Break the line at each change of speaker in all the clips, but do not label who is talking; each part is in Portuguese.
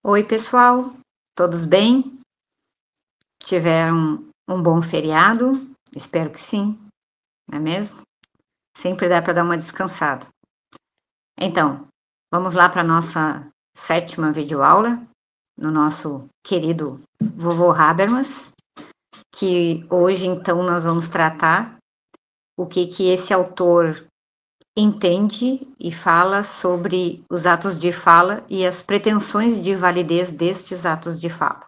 Oi, pessoal, todos bem? Tiveram um bom feriado? Espero que sim, não é mesmo? Sempre dá para dar uma descansada. Então, vamos lá para a nossa sétima videoaula, no nosso querido vovô Habermas, que hoje, então, nós vamos tratar o que esse autor entende e fala sobre os atos de fala e as pretensões de validez destes atos de fala.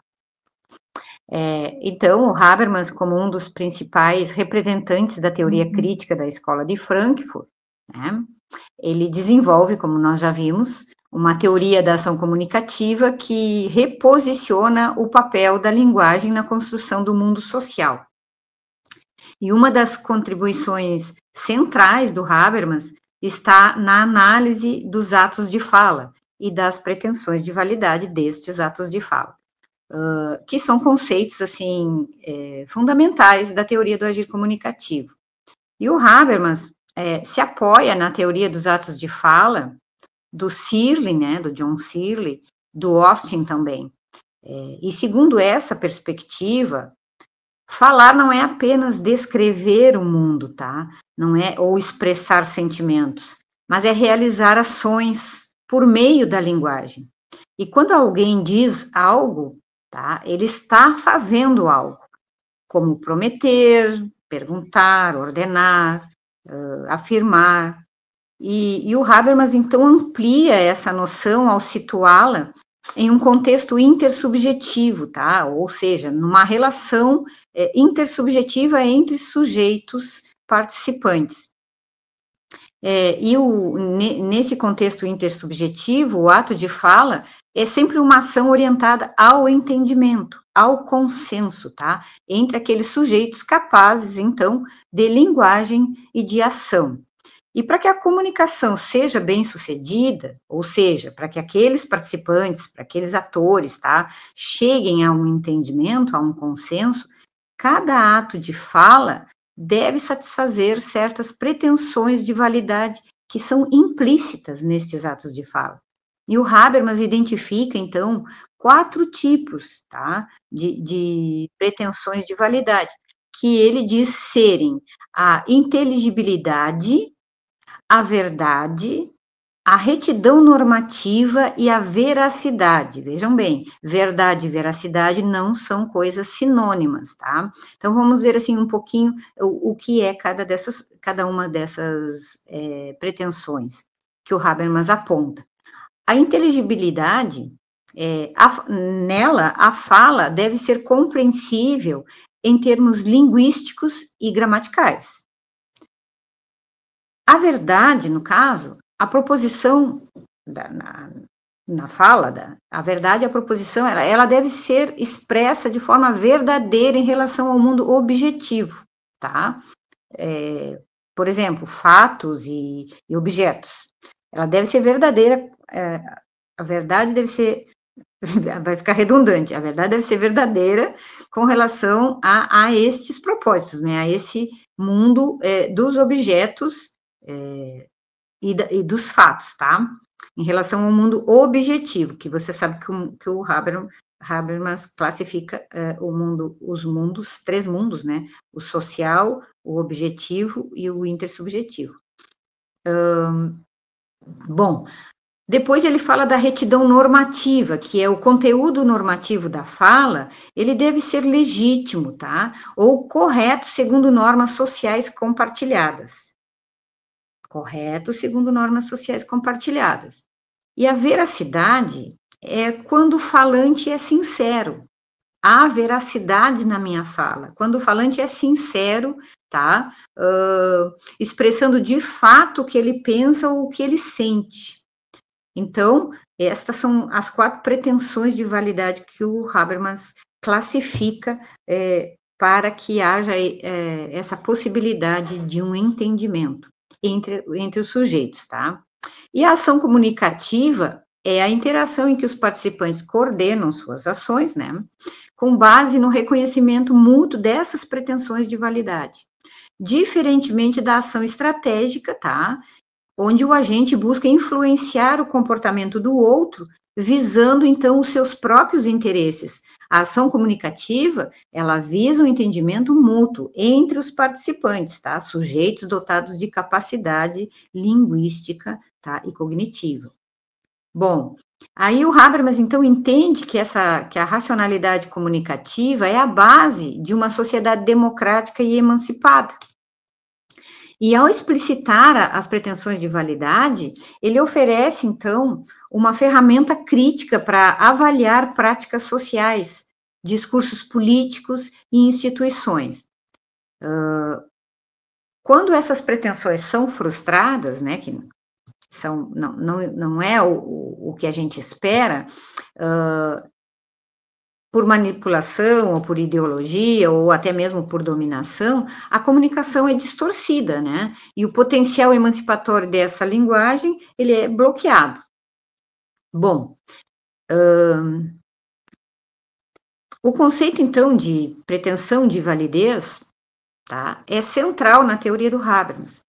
Então, o Habermas, como um dos principais representantes da teoria crítica da Escola de Frankfurt, né, ele desenvolve, como nós já vimos, uma teoria da ação comunicativa que reposiciona o papel da linguagem na construção do mundo social. E uma das contribuições centrais do Habermas está na análise dos atos de fala e das pretensões de validade destes atos de fala. Que são conceitos, assim, fundamentais da teoria do agir comunicativo. E o Habermas se apoia na teoria dos atos de fala, do Searle, né, do John Searle, do Austin também. E segundo essa perspectiva, falar não é apenas descrever o mundo, tá? Não é, ou expressar sentimentos, mas é realizar ações por meio da linguagem. E quando alguém diz algo, tá? Ele está fazendo algo, como prometer, perguntar, ordenar, afirmar. E o Habermas, então, amplia essa noção ao situá-la em um contexto intersubjetivo, tá? Ou seja, numa relação intersubjetiva entre sujeitos participantes. Nesse contexto intersubjetivo, o ato de fala é sempre uma ação orientada ao entendimento, ao consenso, tá? Entre aqueles sujeitos capazes, então, de linguagem e de ação. E para que a comunicação seja bem sucedida, ou seja, para que aqueles participantes, para aqueles atores, tá, cheguem a um entendimento, a um consenso, cada ato de fala deve satisfazer certas pretensões de validade que são implícitas nestes atos de fala. E o Habermas identifica, então, 4 tipos, tá, de pretensões de validade, que ele diz serem a inteligibilidade, a verdade, a retidão normativa e a veracidade. Vejam bem, verdade e veracidade não são coisas sinônimas, tá? Então, vamos ver, assim, um pouquinho o que é cada uma dessas pretensões que o Habermas aponta. A inteligibilidade, nela, a fala deve ser compreensível em termos linguísticos e gramaticais. A verdade, no caso, a proposição na fala, a verdade, a proposição, ela deve ser expressa de forma verdadeira em relação ao mundo objetivo, tá? Por exemplo, fatos e objetos. Ela deve ser verdadeira, a verdade deve ser, vai ficar redundante, a verdade deve ser verdadeira com relação a estes propósitos, né? A esse mundo dos objetos e dos fatos, tá? Em relação ao mundo objetivo, que você sabe que o Habermas classifica os mundos, 3 mundos, né? O social, o objetivo e o intersubjetivo. Bom, depois ele fala da retidão normativa, que é o conteúdo normativo da fala, ele deve ser legítimo, tá? Ou correto segundo normas sociais compartilhadas. Correto segundo normas sociais compartilhadas. E a veracidade é quando o falante é sincero. Há veracidade na minha fala. Quando o falante é sincero, tá? Expressando de fato o que ele pensa ou o que ele sente. Então, estas são as 4 pretensões de validade que o Habermas classifica para que haja essa possibilidade de um entendimento entre os sujeitos, tá? E a ação comunicativa é a interação em que os participantes coordenam suas ações, né? Com base no reconhecimento mútuo dessas pretensões de validade. Diferentemente da ação estratégica, tá? Onde o agente busca influenciar o comportamento do outro visando, então, os seus próprios interesses. A ação comunicativa, ela visa o entendimento mútuo entre os participantes, tá? Sujeitos dotados de capacidade linguística, tá? E cognitiva. Bom, aí o Habermas, então, entende que a racionalidade comunicativa é a base de uma sociedade democrática e emancipada. E ao explicitar as pretensões de validade, ele oferece, então, uma ferramenta crítica para avaliar práticas sociais, discursos políticos e instituições. Quando essas pretensões são frustradas, né, que não é o que a gente espera, por manipulação, ou por ideologia, ou até mesmo por dominação, a comunicação é distorcida, né? E o potencial emancipatório dessa linguagem, ele é bloqueado. Bom, o conceito, então, de pretensão de validez, tá, é central na teoria do Habermas,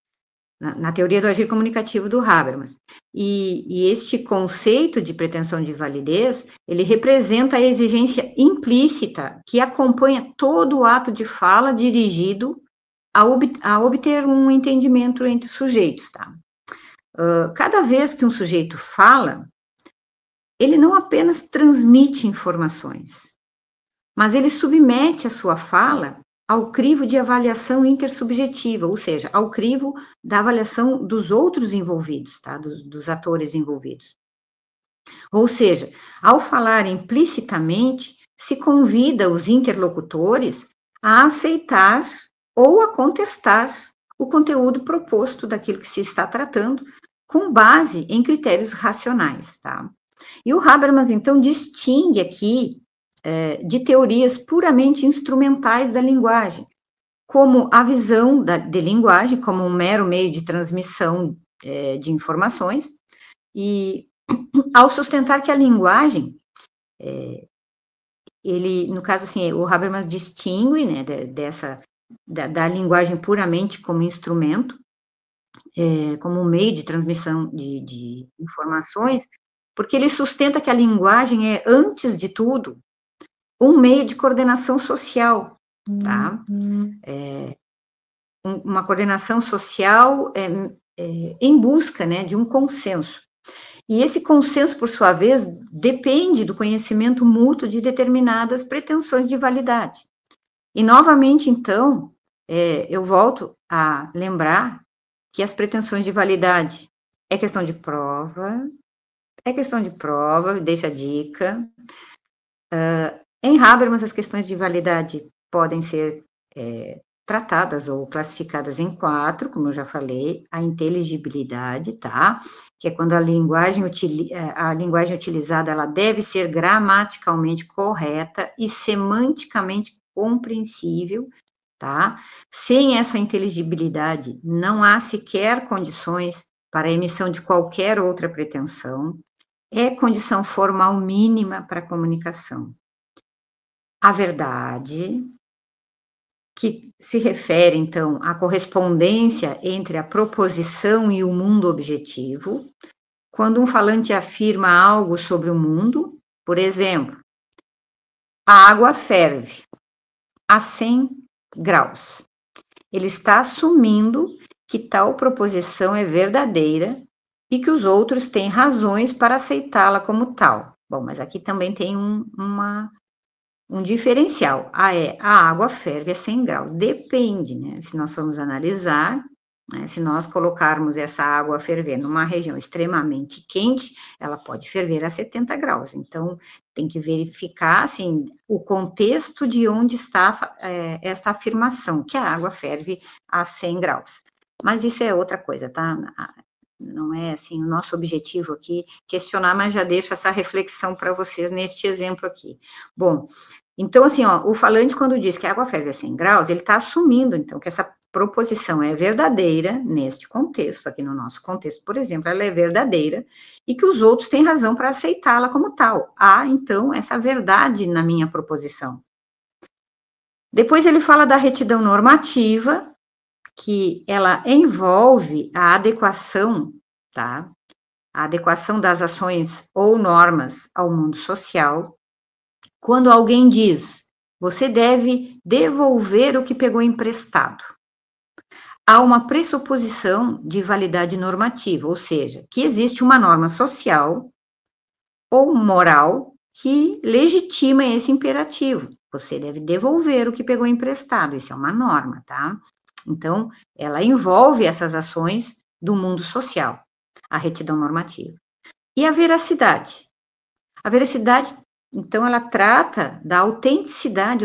na teoria do agir comunicativo do Habermas. E este conceito de pretensão de validez, ele representa a exigência implícita que acompanha todo o ato de fala dirigido a obter um entendimento entre sujeitos, tá? Cada vez que um sujeito fala, ele não apenas transmite informações, mas ele submete a sua fala ao crivo de avaliação intersubjetiva, ou seja, ao crivo da avaliação dos outros envolvidos, tá? Dos atores envolvidos. Ou seja, ao falar implicitamente, se convida os interlocutores a aceitar ou a contestar o conteúdo proposto daquilo que se está tratando, com base em critérios racionais, tá? E o Habermas, então, distingue aqui de teorias puramente instrumentais da linguagem, como a visão de linguagem como um mero meio de transmissão de informações, e ao sustentar que a linguagem, ele, no caso assim, o Habermas distingue, né, da linguagem puramente como instrumento, como um meio de transmissão de informações, porque ele sustenta que a linguagem é, antes de tudo, um meio de coordenação social, tá? Uma coordenação social em busca, né, de um consenso. E esse consenso, por sua vez, depende do conhecimento mútuo de determinadas pretensões de validade. E, novamente, então, eu volto a lembrar que as pretensões de validade é questão de prova, deixa a dica. Em Habermas, as questões de validade podem ser tratadas ou classificadas em 4, como eu já falei: a inteligibilidade, tá? Que é quando a linguagem utilizada, ela deve ser gramaticalmente correta e semanticamente compreensível, tá? Sem essa inteligibilidade, não há sequer condições para a emissão de qualquer outra pretensão, é condição formal mínima para a comunicação. A verdade, que se refere, então, à correspondência entre a proposição e o mundo objetivo, quando um falante afirma algo sobre o mundo, por exemplo, a água ferve a 100 graus. Ele está assumindo que tal proposição é verdadeira e que os outros têm razões para aceitá-la como tal. Bom, mas aqui também tem um diferencial. A água ferve a 100 graus. Depende, né? Se nós formos analisar, né, se nós colocarmos essa água a ferver numa região extremamente quente, ela pode ferver a 70 graus. Então, tem que verificar, assim, o contexto de onde está essa afirmação, que a água ferve a 100 graus. Mas isso é outra coisa, tá? Não é, assim, o nosso objetivo aqui questionar, mas já deixo essa reflexão para vocês neste exemplo aqui. Bom, então, assim, ó, o falante, quando diz que a água ferve a 100 graus, ele está assumindo, então, que essa proposição é verdadeira neste contexto, aqui no nosso contexto, por exemplo, ela é verdadeira, e que os outros têm razão para aceitá-la como tal. Há, então, essa verdade na minha proposição. Depois ele fala da retidão normativa, que ela envolve a adequação, tá, a adequação das ações ou normas ao mundo social. Quando alguém diz, você deve devolver o que pegou emprestado, há uma pressuposição de validade normativa, ou seja, que existe uma norma social ou moral que legitima esse imperativo. Você deve devolver o que pegou emprestado, isso é uma norma, tá? Então, ela envolve essas ações do mundo social, a retidão normativa. E a veracidade? A veracidade, então, ela trata da autenticidade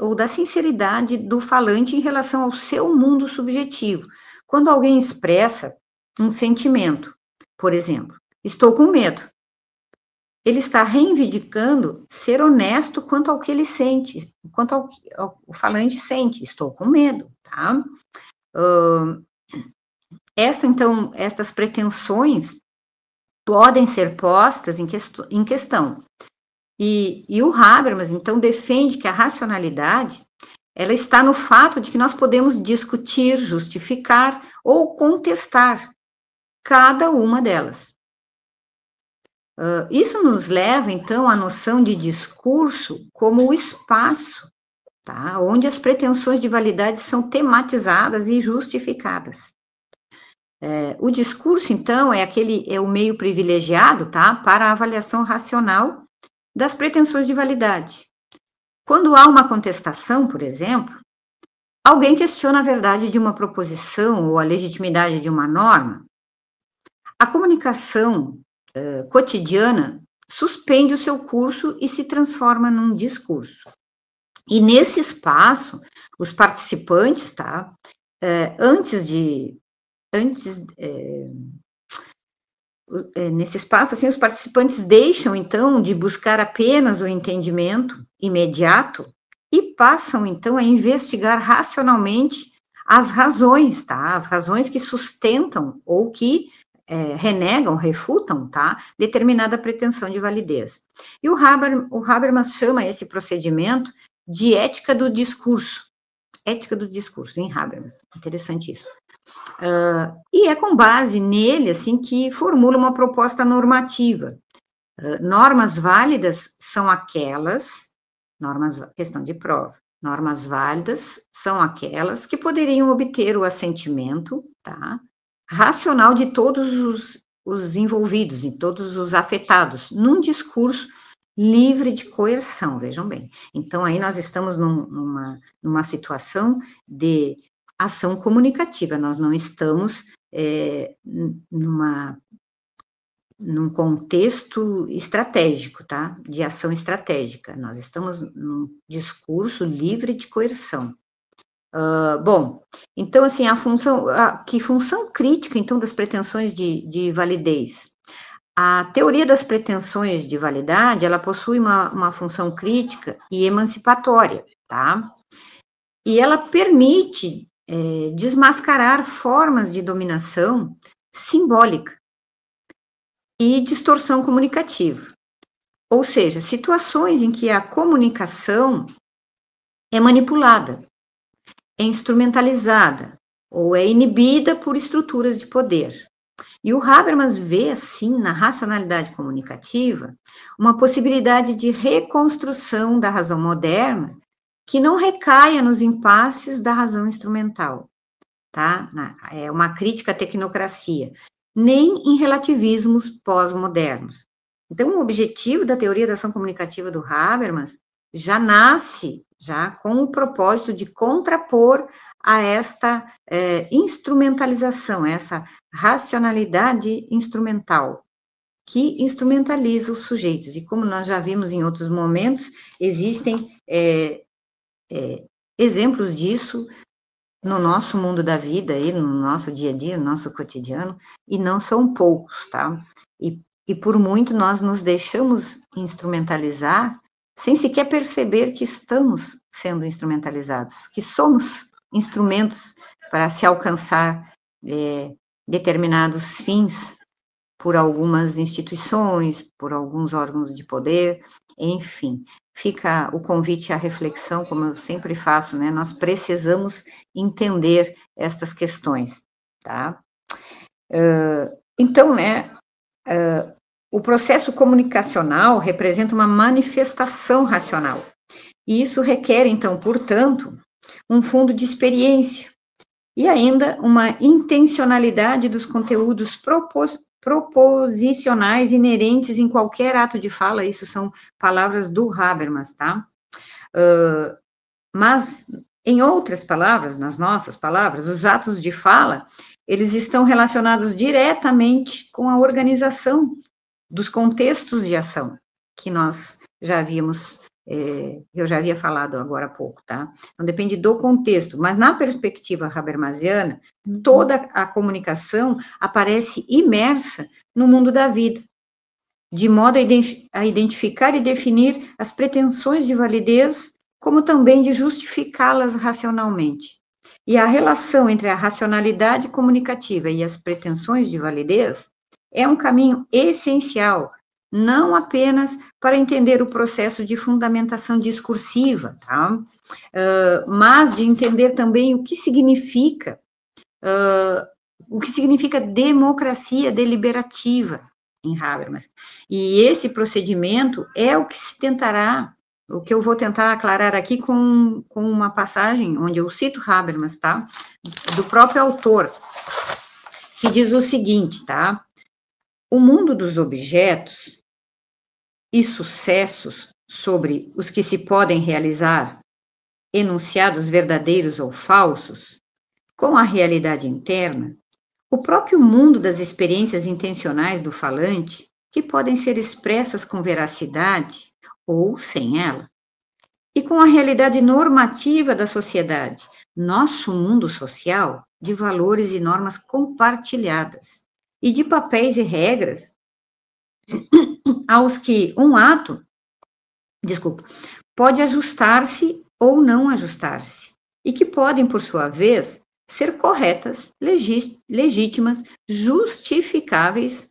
ou da sinceridade do falante em relação ao seu mundo subjetivo. Quando alguém expressa um sentimento, por exemplo, estou com medo, ele está reivindicando ser honesto quanto ao que ele sente, quanto ao que o falante sente, estou com medo, tá? Estas pretensões podem ser postas em questão. E o Habermas, então, defende que a racionalidade, ela está no fato de que nós podemos discutir, justificar ou contestar cada uma delas. Isso nos leva, então, à noção de discurso como o espaço, tá? Onde as pretensões de validade são tematizadas e justificadas. O discurso, então, é o meio privilegiado, tá? Para a avaliação racional das pretensões de validade. Quando há uma contestação, por exemplo, alguém questiona a verdade de uma proposição ou a legitimidade de uma norma, a comunicação cotidiana suspende o seu curso e se transforma num discurso. E nesse espaço, os participantes, tá? Nesse espaço, assim, os participantes deixam, então, de buscar apenas o entendimento imediato e passam, então, a investigar racionalmente as razões, tá? As razões que sustentam ou que renegam, refutam, tá? Determinada pretensão de validez. E o Habermas chama esse procedimento de ética do discurso. Ética do discurso, em Habermas. Interessante isso. E é com base nele, assim, que formula uma proposta normativa. Normas válidas são aquelas, questão de prova, normas válidas são aquelas que poderiam obter o assentimento, tá, racional de todos os envolvidos, e todos os afetados, num discurso livre de coerção, vejam bem. Então, aí nós estamos numa situação de ação comunicativa, nós não estamos num contexto estratégico, tá? De ação estratégica, nós estamos num discurso livre de coerção. Bom, então, assim, que função crítica, então, das pretensões de validez? A teoria das pretensões de validade, ela possui uma função crítica e emancipatória, tá? E ela permite desmascarar formas de dominação simbólica e distorção comunicativa. Ou seja, situações em que a comunicação é manipulada, é instrumentalizada ou é inibida por estruturas de poder. E o Habermas vê, assim, na racionalidade comunicativa, uma possibilidade de reconstrução da razão moderna que não recaia nos impasses da razão instrumental, tá? É uma crítica à tecnocracia, nem em relativismos pós-modernos. Então, o objetivo da teoria da ação comunicativa do Habermas já nasce com o propósito de contrapor a esta instrumentalização, essa racionalidade instrumental, que instrumentaliza os sujeitos. E como nós já vimos em outros momentos, existem exemplos disso no nosso mundo da vida, aí, no nosso dia a dia, no nosso cotidiano, e não são poucos, tá? E por muito nós nos deixamos instrumentalizar sem sequer perceber que estamos sendo instrumentalizados, que somos instrumentos para se alcançar determinados fins por algumas instituições, por alguns órgãos de poder, enfim. Fica o convite à reflexão, como eu sempre faço, né? Nós precisamos entender estas questões, tá? Então, né, O processo comunicacional representa uma manifestação racional. E isso requer, então, portanto, um fundo de experiência e ainda uma intencionalidade dos conteúdos proposicionais inerentes em qualquer ato de fala. Isso são palavras do Habermas, tá? Mas, em outras palavras, nas nossas palavras, os atos de fala, eles estão relacionados diretamente com a organização dos contextos de ação, que nós já havíamos, eu já havia falado agora há pouco, tá? Então, depende do contexto, mas na perspectiva habermasiana, toda a comunicação aparece imersa no mundo da vida, de modo a identificar e definir as pretensões de validez, como também de justificá-las racionalmente. E a relação entre a racionalidade comunicativa e as pretensões de validez é um caminho essencial, não apenas para entender o processo de fundamentação discursiva, tá? Mas de entender também o que significa democracia deliberativa em Habermas. E esse procedimento é o que se tentará, o que eu vou tentar aclarar aqui com uma passagem onde eu cito Habermas, tá? Do próprio autor, que diz o seguinte, tá? O mundo dos objetos e sucessos sobre os que se podem realizar enunciados verdadeiros ou falsos, com a realidade interna, o próprio mundo das experiências intencionais do falante, que podem ser expressas com veracidade ou sem ela, e com a realidade normativa da sociedade, nosso mundo social de valores e normas compartilhadas, e de papéis e regras aos que um ato, pode ajustar-se ou não ajustar-se, e que podem, por sua vez, ser corretas, legítimas, justificáveis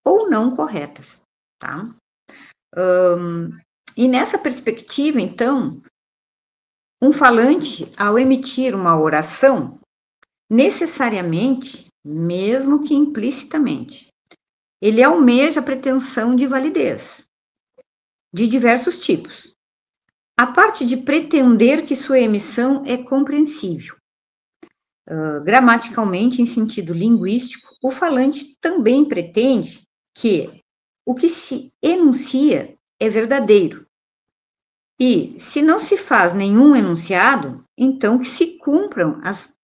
ou não corretas, tá? E nessa perspectiva, então, um falante, ao emitir uma oração, necessariamente, mesmo que implicitamente, ele almeja a pretensão de validez, de diversos tipos. A parte de pretender que sua emissão é compreensível. Gramaticalmente, em sentido linguístico, o falante também pretende que o que se enuncia é verdadeiro. E, se não se faz nenhum enunciado, então que se cumpram as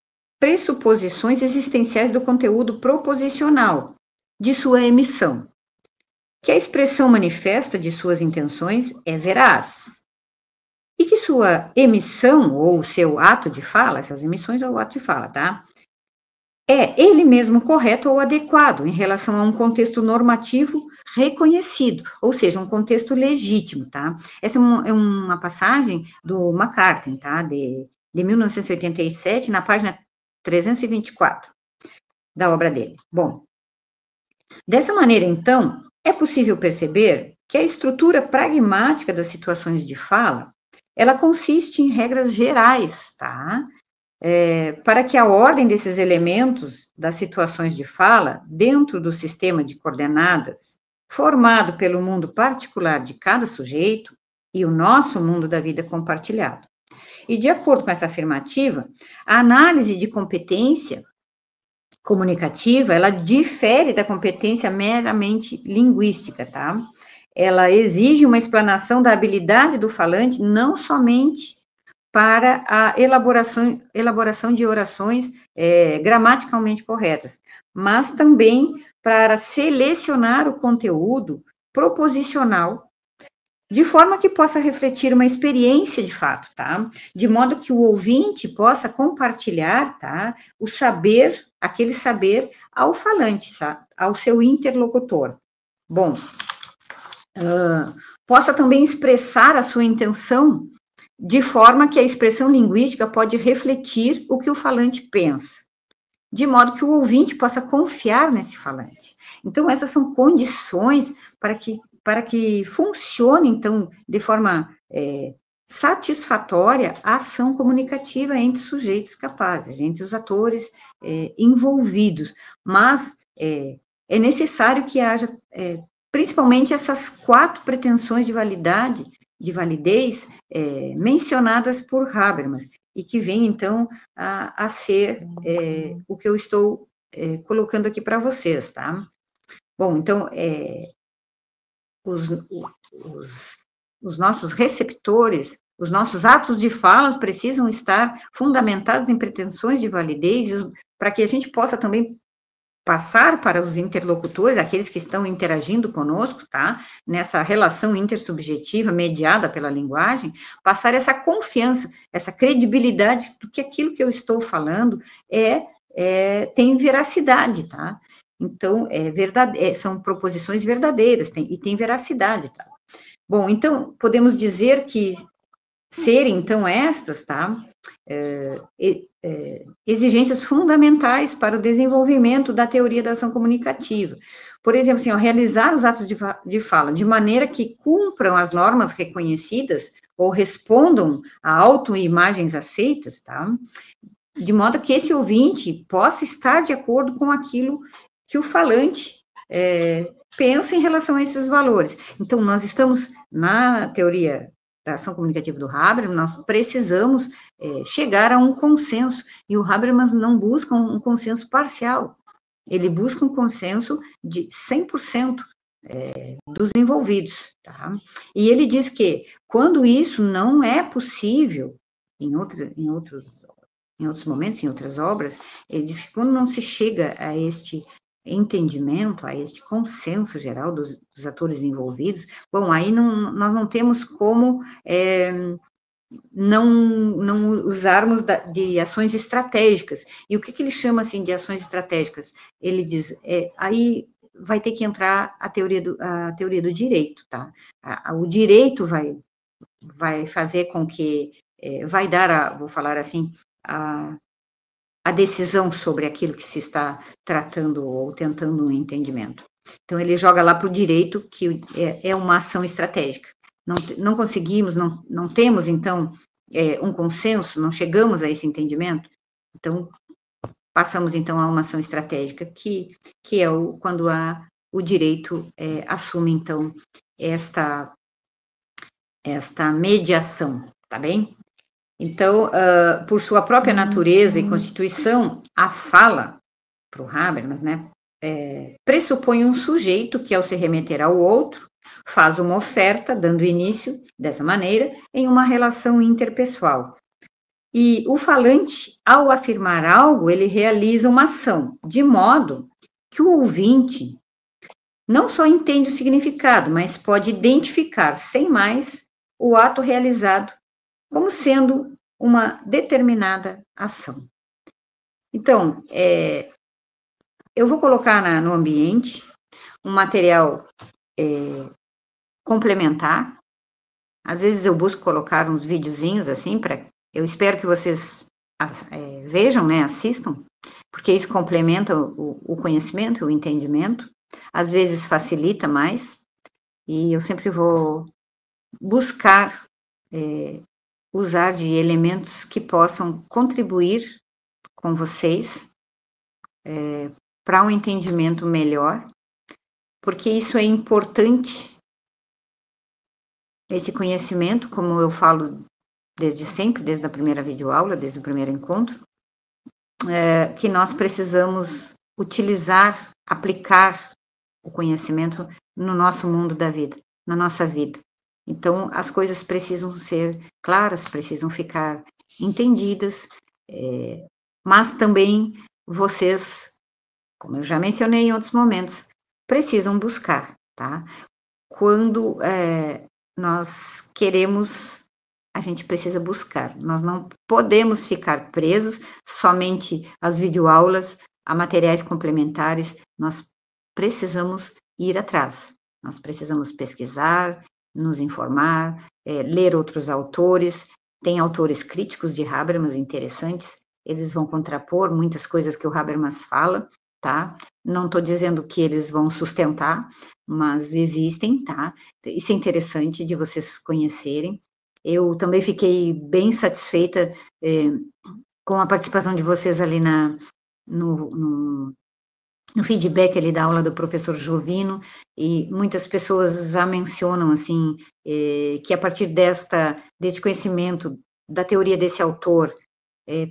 pressuposições existenciais do conteúdo proposicional de sua emissão, que a expressão manifesta de suas intenções é veraz, e que sua emissão ou seu ato de fala, essas emissões ou ato de fala, tá? É ele mesmo correto ou adequado em relação a um contexto normativo reconhecido, ou seja, um contexto legítimo, tá? Essa é uma passagem do McCarthy, tá? De 1987, na página 324 da obra dele. Bom, dessa maneira, então, é possível perceber que a estrutura pragmática das situações de fala, ela consiste em regras gerais, tá? Para que a ordem desses elementos das situações de fala, dentro do sistema de coordenadas, formado pelo mundo particular de cada sujeito e o nosso mundo da vida compartilhado. E, de acordo com essa afirmativa, a análise de competência comunicativa, ela difere da competência meramente linguística, tá? Ela exige uma explanação da habilidade do falante, não somente para a elaboração de orações gramaticalmente corretas, mas também para selecionar o conteúdo proposicional, de forma que possa refletir uma experiência de fato, tá? De modo que o ouvinte possa compartilhar, tá? O saber, aquele saber ao falante, ao seu interlocutor. Bom, possa também expressar a sua intenção de forma que a expressão linguística pode refletir o que o falante pensa, de modo que o ouvinte possa confiar nesse falante. Então, essas são condições para que funcione, então, de forma satisfatória a ação comunicativa entre sujeitos capazes, entre os atores envolvidos. Mas é necessário que haja, principalmente essas 4 pretensões de validez, mencionadas por Habermas, e que vem, então, a ser o que eu estou colocando aqui para vocês, tá? Bom, então, os, os nossos receptores, os nossos atos de fala precisam estar fundamentados em pretensões de validez, para que a gente possa também passar para os interlocutores, aqueles que estão interagindo conosco, tá? Nessa relação intersubjetiva mediada pela linguagem, passar essa confiança, essa credibilidade do que aquilo que eu estou falando tem veracidade, tá? Então, são proposições verdadeiras e tem veracidade, tá? Bom, então, podemos dizer que serem, então, estas, tá? Exigências fundamentais para o desenvolvimento da teoria da ação comunicativa. Por exemplo, assim, realizar os atos de fala de maneira que cumpram as normas reconhecidas ou respondam a autoimagens aceitas, tá? De modo que esse ouvinte possa estar de acordo com aquilo que o falante pensa em relação a esses valores. Então, nós estamos na teoria da ação comunicativa do Habermas, nós precisamos chegar a um consenso, e o Habermas não busca um consenso parcial, ele busca um consenso de 100% dos envolvidos, tá? E ele diz que, quando isso não é possível, em outros momentos, em outras obras, ele diz que quando não se chega a este entendimento, a este consenso geral dos atores envolvidos, bom, aí nós não temos como não usarmos de ações estratégicas. E o que ele chama, assim, de ações estratégicas? Ele diz, aí vai ter que entrar a teoria do direito, tá? O direito vai fazer com que, vai dar, vou falar assim, a decisão sobre aquilo que se está tratando ou tentando um entendimento. Então, ele joga lá para o direito, que é uma ação estratégica. Não conseguimos, não temos, então, um consenso, não chegamos a esse entendimento, então, passamos, então, a uma ação estratégica, que é quando o direito assume, então, esta mediação, tá bem? Então, por sua própria natureza e constituição, a fala, para o Habermas, né, pressupõe um sujeito que, ao se remeter ao outro, faz uma oferta, dando início, dessa maneira, em uma relação interpessoal. E o falante, ao afirmar algo, ele realiza uma ação, de modo que o ouvinte não só entende o significado, mas pode identificar, sem mais, o ato realizado como sendo uma determinada ação. Então, eu vou colocar no ambiente um material complementar. Às vezes eu busco colocar uns videozinhos assim, eu espero que vocês vejam, né, assistam, porque isso complementa o conhecimento, o entendimento, às vezes facilita mais, e eu sempre vou buscar usar de elementos que possam contribuir com vocês para um entendimento melhor, porque isso é importante, esse conhecimento, como eu falo desde sempre, desde a primeira videoaula, desde o primeiro encontro, que nós precisamos utilizar, aplicar o conhecimento no nosso mundo da vida, na nossa vida. Então, as coisas precisam ser claras, precisam ficar entendidas, mas também vocês, como eu já mencionei em outros momentos, precisam buscar, tá? Quando nós queremos, a gente precisa buscar. Nós não podemos ficar presos somente às videoaulas, a materiais complementares. Nós precisamos ir atrás. Nós precisamos pesquisar, nos informar, ler outros autores. Tem autores críticos de Habermas interessantes. Eles vão contrapor muitas coisas que o Habermas fala, tá? Não estou dizendo que eles vão sustentar, mas existem, tá? Isso é interessante de vocês conhecerem. Eu também fiquei bem satisfeita com a participação de vocês ali no no feedback ali da aula do professor Jovino, e muitas pessoas já mencionam, assim, que a partir deste conhecimento da teoria desse autor,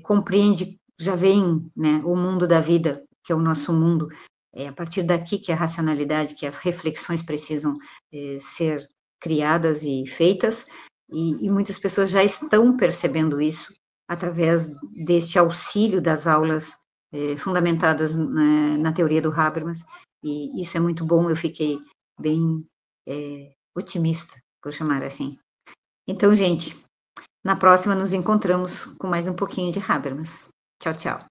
compreende, já vem, né, o mundo da vida, que é o nosso mundo, é a partir daqui que a racionalidade, que as reflexões precisam ser criadas e feitas, e muitas pessoas já estão percebendo isso através deste auxílio das aulas fundamentadas na teoria do Habermas, e isso é muito bom, eu fiquei bem otimista, por chamar assim. Então, gente, na próxima nos encontramos com mais um pouquinho de Habermas. Tchau, tchau.